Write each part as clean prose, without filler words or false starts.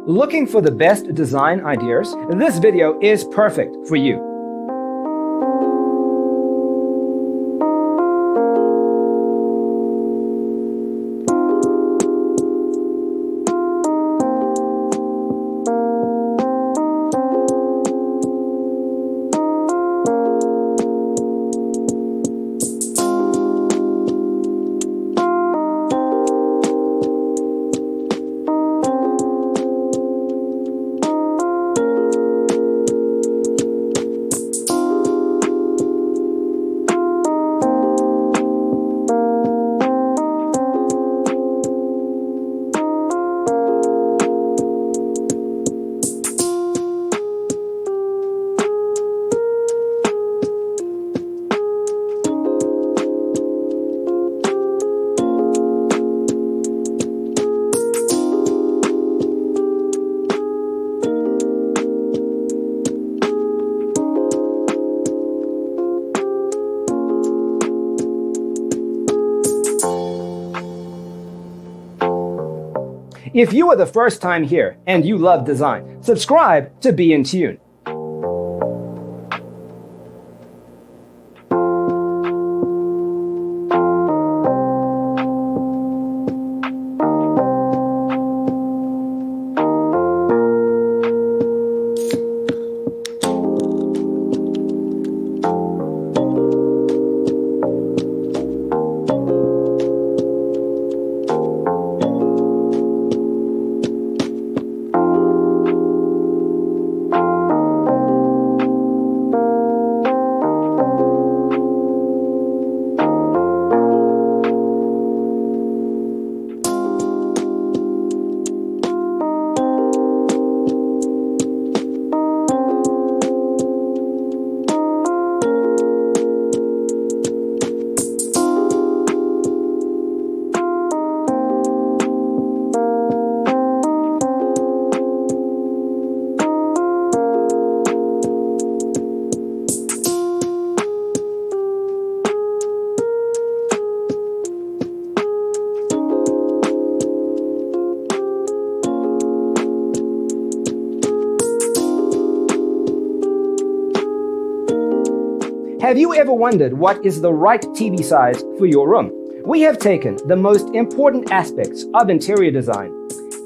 Looking for the best design ideas? This video is perfect for you. If you are the first time here and you love design, subscribe to be in tune. Have you ever wondered what is the right TV size for your room? We have taken the most important aspects of interior design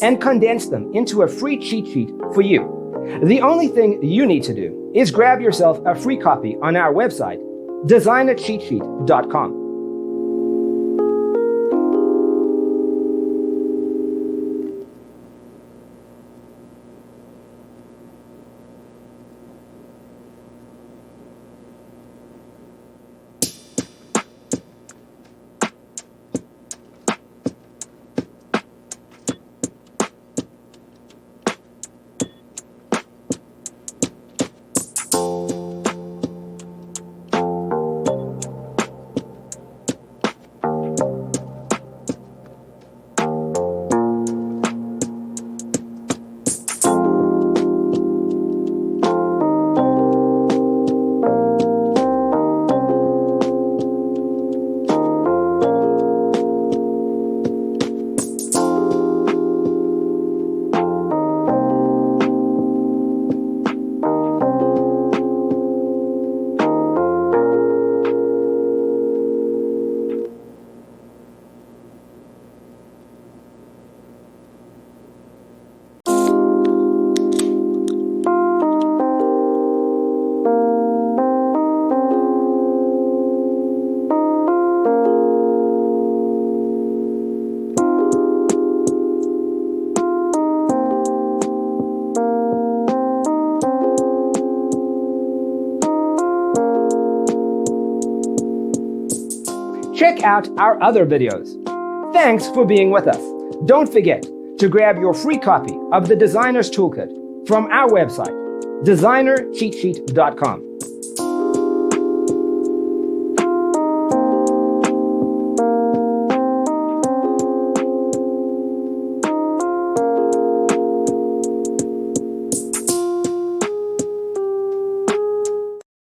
and condensed them into a free cheat sheet for you. The only thing you need to do is grab yourself a free copy on our website, designercheatsheet.com. Check out our other videos. Thanks for being with us. Don't forget to grab your free copy of the Designer's Toolkit from our website, designercheatsheet.com.